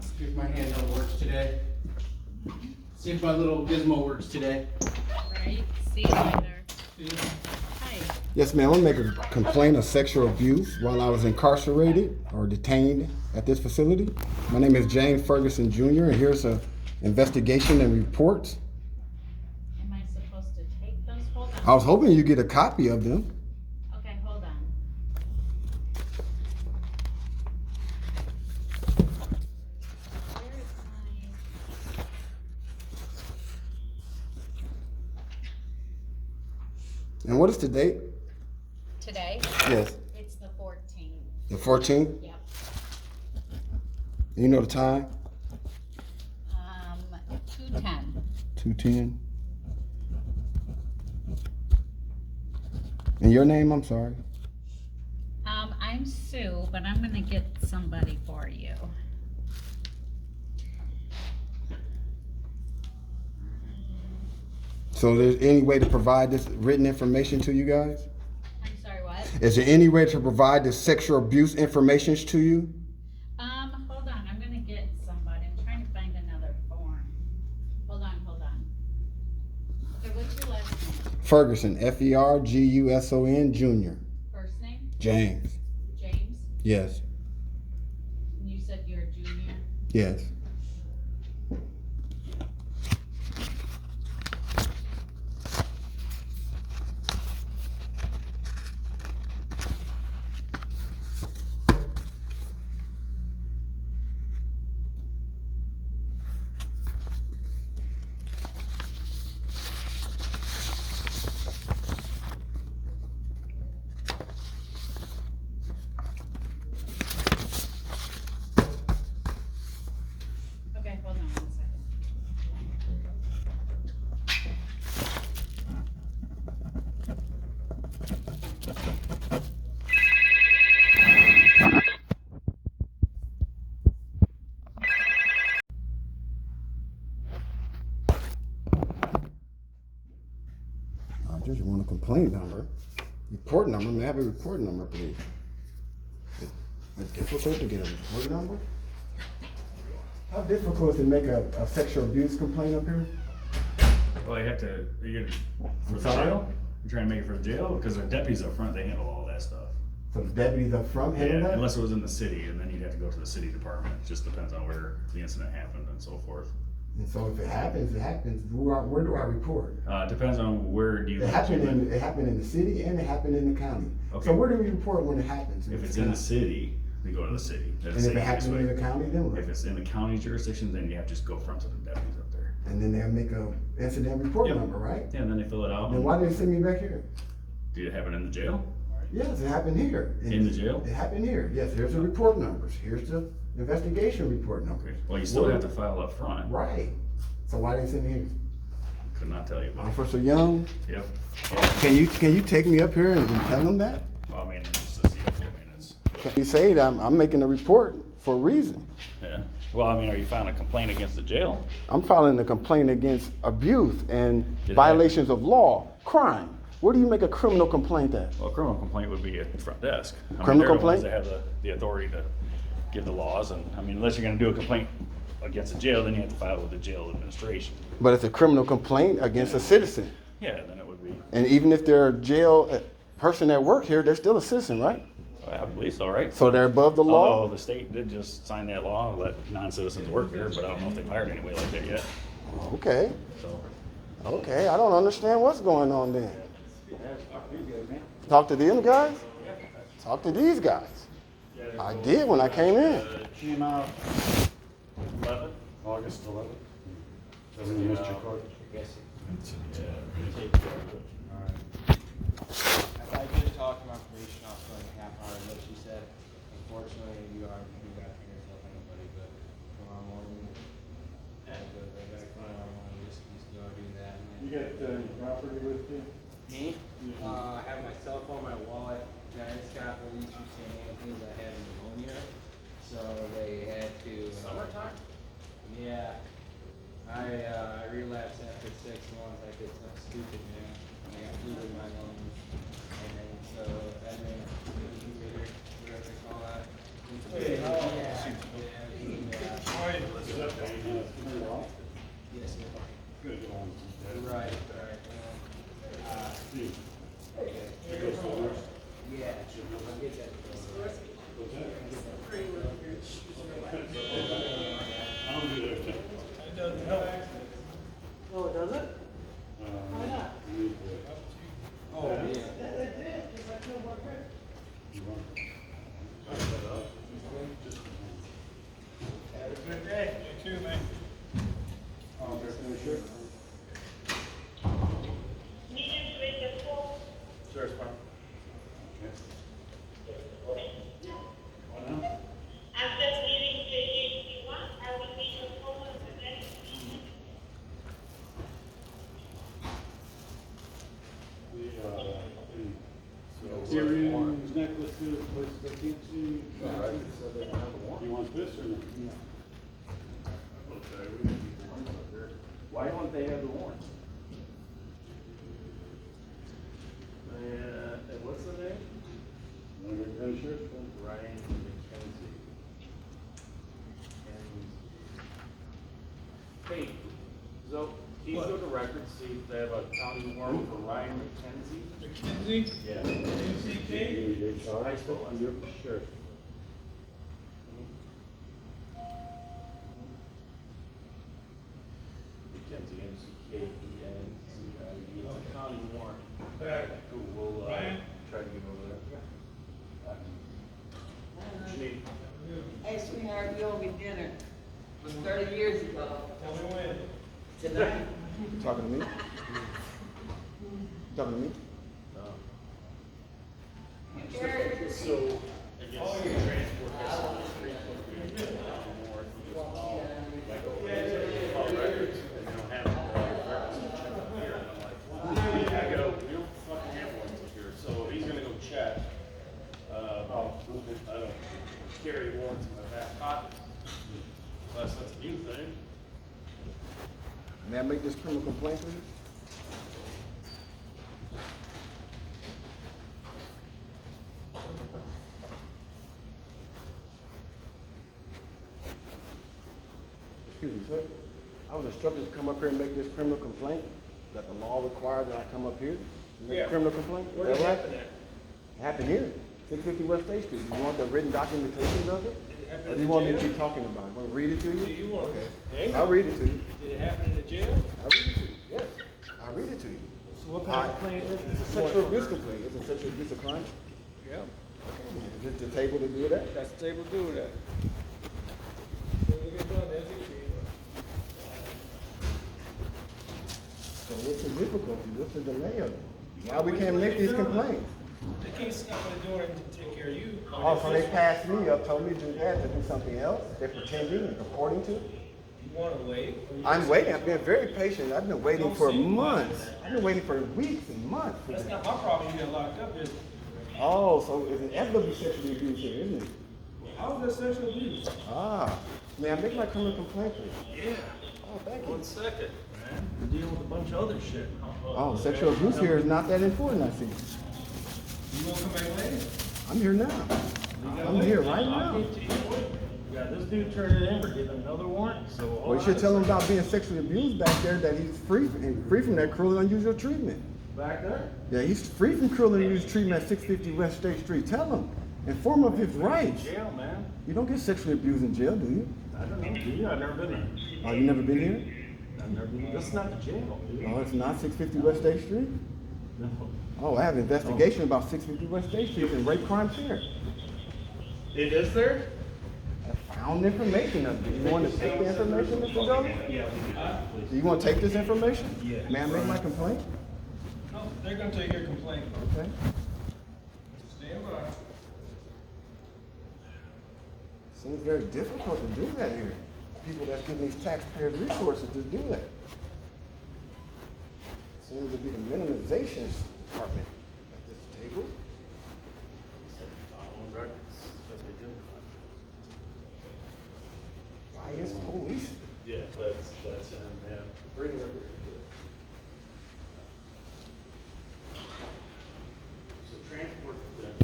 See if my handheld works today. See if my little gizmo works today. Right? See you later. Hi. Yes, ma'am. I'm making a complaint of sexual abuse while I was incarcerated or detained at this facility. My name is James Ferguson Jr. and here's an investigation and report. Am I supposed to take those? Hold on. I was hoping you get a copy of them. Okay, hold on. Where is And what is the date? today? Yes. It's the 14th. The 14th? Yep. You know the time? 2:10. 2:10. And your name, I'm sorry? I'm Sue, but I'm gonna get somebody for you. So there's any way to provide this written information to you guys? I'm sorry, what? Is there any way to provide this sexual abuse information to you? Hold on, I'm gonna get somebody. I'm trying to find another form. Hold on. Okay, what's your last name? Ferguson, Ferguson Jr. First name? James. James? Yes. And you said you're a junior? Yes. Okay, hold on 1 second. I just want a complaint number. Report number. May I have a report number, please? It's difficult to get a report number? How difficult is it to make a sexual abuse complaint up here? Well, you have to, for the sorry? jail? You're trying to make it for the jail? Because the deputies up front, they handle all that stuff. So the deputies up front handle Yeah, that? unless it was in the city, and then you'd have to go to the city department. It just depends on where the incident happened and so forth. And so if it happens, it happens. Where do I report? It depends on where do you. It happened in the city and it happened in the county. Okay. So where do we report when it happens? If it's in the city, we go to the city. That's And the if it easiest happens way. in the county, then what? If it's in the county jurisdiction, then you have to just go front to the deputies up there. And then they'll make a incident report Yep. number, right? Yeah, and then they fill it out. Then why did they send me back here? Did it happen in the jail? Yes, it happened here. In the jail? It happened here. Yes, here's the report numbers. Here's the investigation report number. Okay. Well, you still have to file up front. Right. So why they send me here? Could not tell you. But Officer Young, yep. can you take me up here and tell them that? Well, I mean, it's just, it's. Can you say that I'm making a report for a reason? Yeah. Well, I mean, are you filing a complaint against the jail? I'm filing a complaint against abuse and Did violations of law, crime. Where do you make a criminal complaint at? Well, a criminal complaint would be at the front desk. I mean, Criminal they're the ones complaint? that have the authority to give the laws, and I mean, unless you're gonna do a complaint against the jail, then you have to file it with the jail administration. But it's a criminal complaint against a citizen. Yeah, then it would be, And even if they're a jail person that work here, they're still a citizen, right? I believe so, right? So they're above the law? Although the state did just sign that law, let non-citizens work here, but I don't know if they've hired anybody like that yet, Okay, so. okay, I don't understand what's going on then. Talk to them guys? Talk to these guys. I did when I came in. Came out 11, August 11th. Doesn't you missed your court? Yes. I did talk to my probation officer like a half hour ago. She said, unfortunately, you got to figure yourself anybody, but tomorrow morning, I'll go right back tomorrow morning, just go do that. You got your property with you? Me? I have my cell phone, my wallet. I just got released from St. Anthony's. I had pneumonia, so they had to. Summertime? Yeah. I relapsed after 6 months. I did something stupid, man. I got fluid in my lungs, and then so that made whatever they call that. Yeah. Yes, right, right. Yeah, I'll get that. Oh, does it? Why not? Oh, yeah. Have a good day. You too, man. Sure, it's fine. After meeting JHC1, I will be your phone at the next meeting. Earrings, necklaces, places they can't see. You want this or no? Why don't they have the warrants? And what's the name? Under gun shirts, Ryan McKenzie. Hey, so can you go to records, see if they have a county warrant for Ryan McKenzie? McKenzie? Yeah. MCK? High school, sure. McKenzie, MCKENZIE, it's a county warrant. Back. Cool, we'll, Ryan? try to get over there. What you need? Hey, sweetheart, you owe me dinner. It was 30 years ago. Tell me when. Tonight. You talking to me? Talking to me? So, I guess transport has to be more, like, records, and they don't have records here, and I'm like, I go, we don't fucking have ones up here, so he's gonna go check. I don't carry warrants in my back pocket, unless that's a new thing. May I make this criminal complaint, please? Excuse me, sir. I was instructed to come up here and make this criminal complaint, that the law requires that I come up here and make a criminal complaint. Where Is did it that right? happen at? It happened here, 650 West State Street. You want the written documentation of it? Did it happen Or in do you the want me to jail? keep talking about it? Want to read it to Do you? you want it? I'll read it to you. Did it happen in the jail? I'll read it to you, yes. I'll read it to you. So what kind of complaint is It's a sexual abuse complaint. It's a sexual abuse of crime. Yeah, Is this the table to do that? that's the table to do that. So we get done, that's it. So what's the difficulty? What's the delay of it? Why we can't make these complaints? They can't stop the door and take care of you. Oh, so they passed me up, told me to do that, to do something else? They're pretending and purporting to? You wanna wait? I'm waiting. I've been very patient. I've been waiting for months. I've been waiting for weeks and months for That's this. not my problem, you get locked up, is it? Oh, so it's inevitably sexually abused here, isn't it? How is that sexual abuse? Ah, may I make my criminal complaint, please? Yeah. Oh, thank you. 1 second, man. We're dealing with a bunch of other shit. Oh, sexual abuse here is not that important, I see. You wanna come back later? I'm here now. I'm here right now. Yeah, this dude turned it in, we're getting another warrant, so. Well, you should tell him about being sexually abused back there, that he's free from that cruel and unusual treatment. Back there? Yeah, he's free from cruel and unusual treatment at 650 West State Street. Tell him. Inform him of his rights. Jail, man. You don't get sexually abused in jail, do you? I don't know, do you? I've never been there. Oh, you never been here? I've never been, this is not the jail, dude. Oh, it's not 650 West State Street? No. Oh, I have an investigation about 650 West State Street and rape crimes here. It is there? I found information of it. Do you want to take the information, Mr. Gomez? Yeah. Do you want to take this information? Yeah. May I make my complaint? No, they're gonna take your complaint. Okay. Stand by. Seems very difficult to do that here. People that's giving these taxpayers resources to do that. Seems to be the minimization department at this table. Why is police? Yeah, that's him, yeah. Bring it over here. So transport them.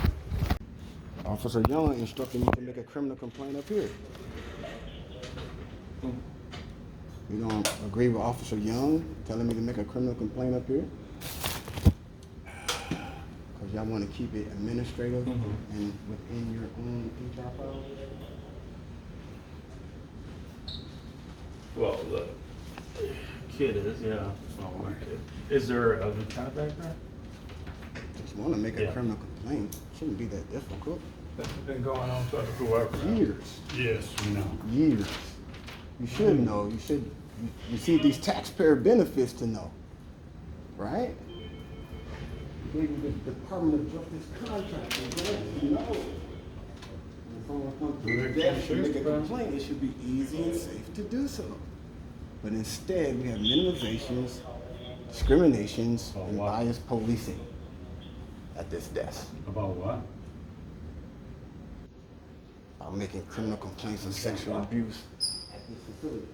Officer Young instructed me to make a criminal complaint up here. You don't agree with Officer Young telling me to make a criminal complaint up here? Because y'all want to keep it administrative and within your own HR file? Well, the kid is, yeah. Oh, my kid. Is there a lieutenant back there? Just want to make a Yeah. criminal complaint. Shouldn't be that difficult. That's been going on for whoever. Years. Yes, we know. Years. You should know. You should receive these taxpayer benefits to know. Right? You gave the Department of Justice contract to know. When someone comes to the desk to make a complaint, it should be easy and safe to do so. But instead, we have minimizations, discriminations, and biased policing at this desk. About what? I'm making criminal complaints of sexual abuse at this facility.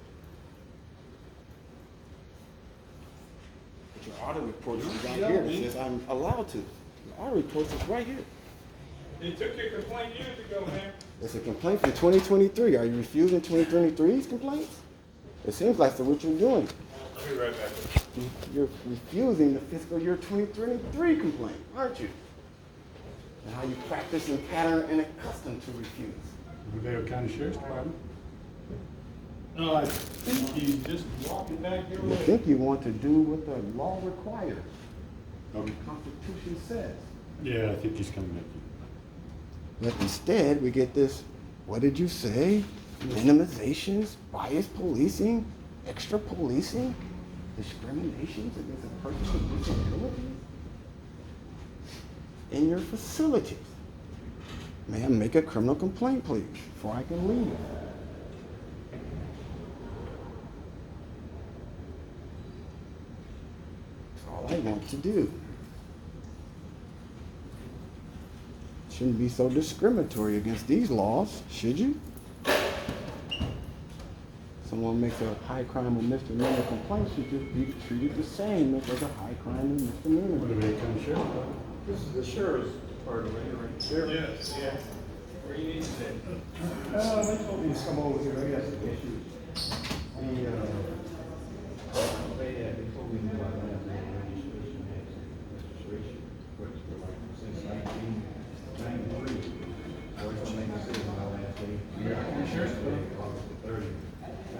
But your audit report is right here. It says I'm allowed to. The audit report is right here. They took your complaint years ago, man. It's a complaint from 2023. Are you refusing 2023's complaints? It seems like that's what you're doing. I'll be right back. You're refusing the fiscal year 2023 complaint, aren't you? And how you practice and pattern and accustomed to refuse. Winnebago County Sheriff's Department. No, I think he's just walking back your You way. think you want to do what the law requires, or the Constitution says. Yeah, I think he's coming at you. But instead, we get this, what did you say? Minimizations, bias policing, extra policing, discriminations against a person with disabilities in your facilities. May I make a criminal complaint, please, before I can leave? That's all I want to do. Shouldn't be so discriminatory against these laws, should you? Someone makes a high crime or misdemeanor complaint should just be treated the same as a high crime or misdemeanor. Winnebago County Sheriff's Department. This is the sheriff's department, right there. Yes, yeah. Where you need to be. They told me to come over here, I got some issues. They told me about that registration, registration, since 1993. Or it's only the city my last day. August the 30th.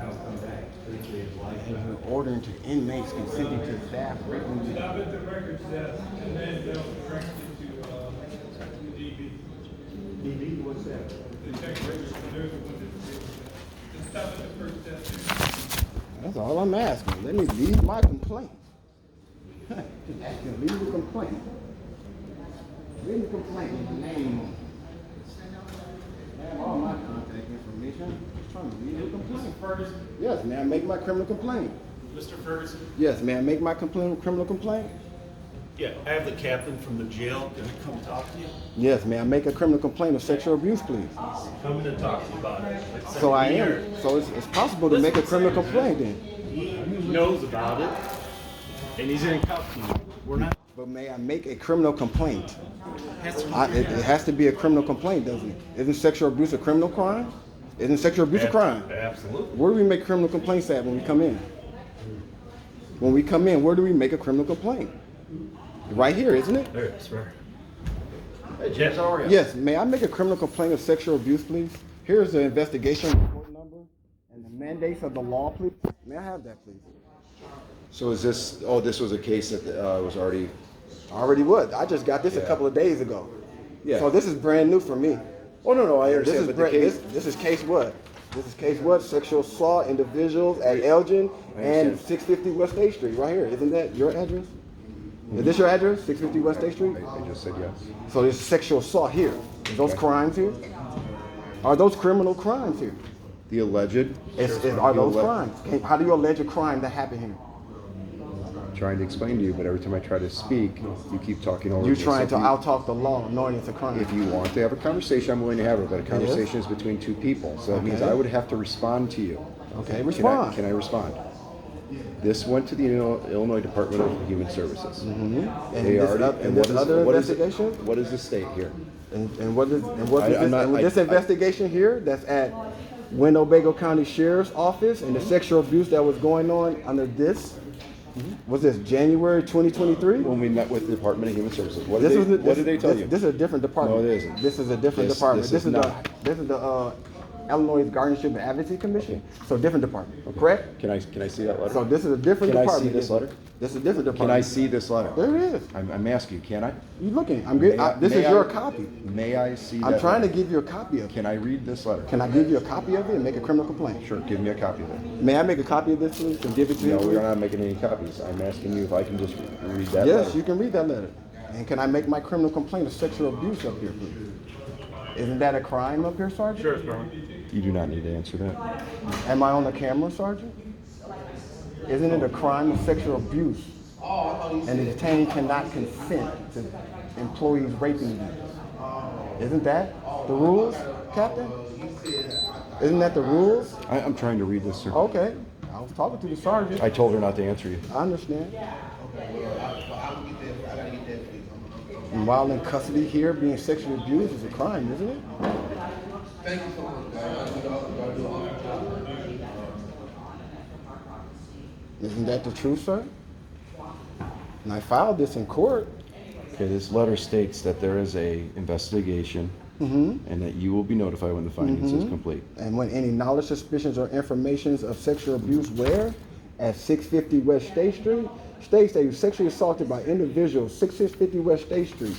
I'll come back. Thursday is life. And you're ordering to inmates consenting to staff written. Stop at the records desk, and then they'll direct you to DB. DD, what's that? The check register, they're the ones that just stop at the first desk. That's all I'm asking. Let me leave my complaint. Just asking, leave the complaint. Leave the complaint with the name on it. I have all my contact information. Just trying to leave the complaint. Ferguson? Yes, may I make my criminal complaint? Mr. Ferguson? Yes, may I make my criminal complaint? Yeah, I have the captain from the jail gonna come talk to you. Yes, may I make a criminal complaint of sexual abuse, please? Coming to talk to you about it. Like So I here. am. So it's possible to make a criminal complaint then. He knows about it, and he's gonna talk to you. We're not. But may I make a criminal complaint? Has to be It has to be a criminal complaint, doesn't it? Isn't sexual abuse a criminal crime? Isn't sexual abuse a crime? Absolutely. Where do we make criminal complaints at when we come in? When we come in, where do we make a criminal complaint? Right here, isn't it? There it is, right. Hey, Jess, how are you? Yes, may I make a criminal complaint of sexual abuse, please? Here's the investigation report number and the mandates of the law, please. May I have that, please? So is this, this was a case that was already, Already what? I just got this a couple of days ago. Yeah. So this is brand new for me. oh, no, I This understand, is but the case, this is case what? This is case what? Sexual assault individuals at Elgin and understand. 650 West State Street, right here. Isn't that your address? Is this your address? 650 West State Street? I just said yes. So there's sexual assault here. Is those crimes here? Are those criminal crimes here? The alleged, Are those crimes? How do you allege a crime that happened here? trying to explain to you, but every time I try to speak, you keep talking over You're me. trying So to if you- out-talk the law, knowing it's a crime. If you want to have a conversation, I'm willing to have it, but a conversation is between two people. So that means Okay. I would have to respond to you. Okay, respond. Can I respond? This went to the Illinois Department of Human Services. And They this, already, and this other what is investigation? What is the state here? And what is I'm not- this I- investigation here that's at Winnebago County Sheriff's Office and the sexual abuse that was going on under this. Was this January 2023? When we met with the Department of Human Services, what did they tell you? This is a different department. No, it isn't. This is a different This- department. this is not. This is the Illinois Guardianship and Advocacy Commission. So different department, correct? Can I see that letter? So this is a different Can I department. see this letter? This is a different department. Can I see this letter? There it is. I'm asking you, can I? You looking? I'm getting. This is your copy. May I see that? I'm trying to letter? give you a copy of it. Can I read this letter? Can I give you a copy of it and make a criminal complaint? Sure, give me a copy of it. May I make a copy of this, please, and give it to you? No, please? we're not making any copies. I'm asking you if I can just read that letter. Yes, you can read that letter. And can I make my criminal complaint of sexual abuse up here, please? Isn't that a crime up here, Sergeant? Sure, Department. You do not need to answer that. Am I on the camera, Sergeant? Isn't it a crime of sexual abuse? And the detainee cannot consent to employees raping them. Isn't that the rules, Captain? Isn't that the rules? I'm trying to read this, sir. Okay. I was talking to the sergeant. I told her not to answer you. I understand. And while in custody here, being sexually abused is a crime, isn't it? Isn't that the truth, sir? And I filed this in court. Okay, this letter states that there is a investigation and that you will be notified when the findings is complete. And when any knowledge, suspicions, or informations of sexual abuse where at 650 West State Street states that you sexually assaulted by individuals, 650 West State Street.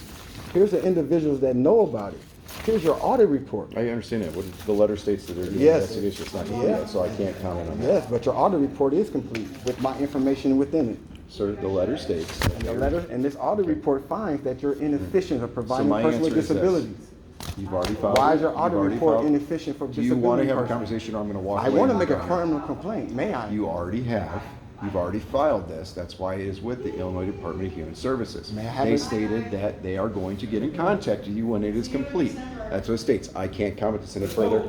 Here's the individuals that know about it. Here's your audit report. I understand that. The letter states that there's an Yes. investigation. It's not complete yet, so I can't comment on that. Yes, but your audit report is complete with my information within it. Sir, the letter states that The letter and this audit report finds that you're inefficient of providing my persons with answer is this. disabilities. you've already filed. Why is your You've audit already report filed. inefficient for Do you want to disability have a persons? conversation or I'm going to walk I away? want to and make a go on? criminal complaint. May I? You already have. You've already filed this. That's why it is with the Illinois Department of Human Services. May I have They it? stated that they are going to get in contact with you when it is complete. That's what it states. I can't comment this any further.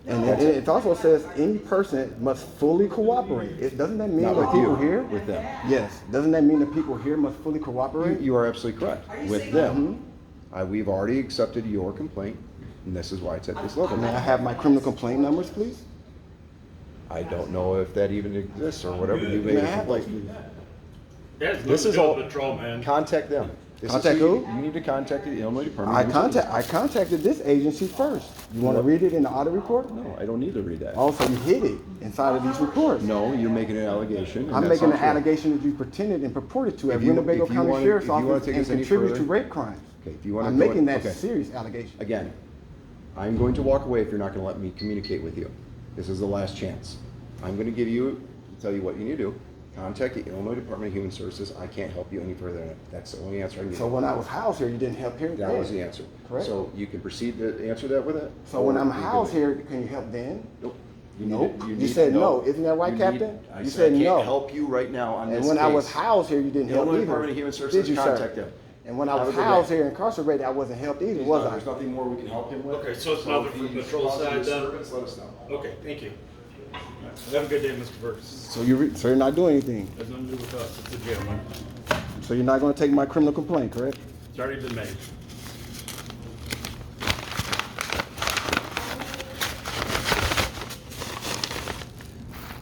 And it also says any person must fully cooperate. Doesn't that mean Not the with people you, here? with them. Yes. Doesn't that mean the people here must fully cooperate? You are absolutely correct. With them, we've already accepted your complaint, and this is why it's at this level. May I have my criminal complaint numbers, please? I don't know if that even exists or whatever you May made I a have those, complaint. please? This is all, Patrol, man. contact them. This is Contact you- who? You need to contact the Illinois Department of Human Services. I contacted this agency first. You want to read it in the audit report? No, I don't need to read that. Also, you hid it inside of these reports. No, you're making an allegation. and I'm that's making not an true. allegation that you pretended and purported to at If you- Winnebago if you County wanna- Sheriff's if you wanna Office take and this any contribute to further- rape crimes. Okay, if you want to I'm go making that okay. serious allegation. Again, I'm going to walk away if you're not going to let me communicate with you. This is the last chance. I'm going to tell you what you need to do. Contact the Illinois Department of Human Services. I can't help you any further than that. That's the only answer I can give. So when I was housed here, you didn't help here? That was the answer. Correct. So you can proceed to answer that with it? So when or I'm you can- housed here, can you help then? Nope. Nope. You need- said no. Isn't that right, you Captain? I You said said I no. can't help you right now on this And when I was case. housed here, you didn't help Illinois either. Department of Human Services, Did you, contact sir? them. And when I was Have a good housed day. here incarcerated, I wasn't helped either, was I? There's nothing more we can help him with. Okay, so it's nothing if from he's patrol causing side then? disturbance, let us know. Okay, thank you. Have a good day, Mr. Burks. So you're not doing anything. Has nothing to do with us, it's a jail, man. So you're not going to take my criminal complaint, correct? It's already been made.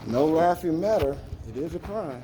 No laughing matter. It is a crime.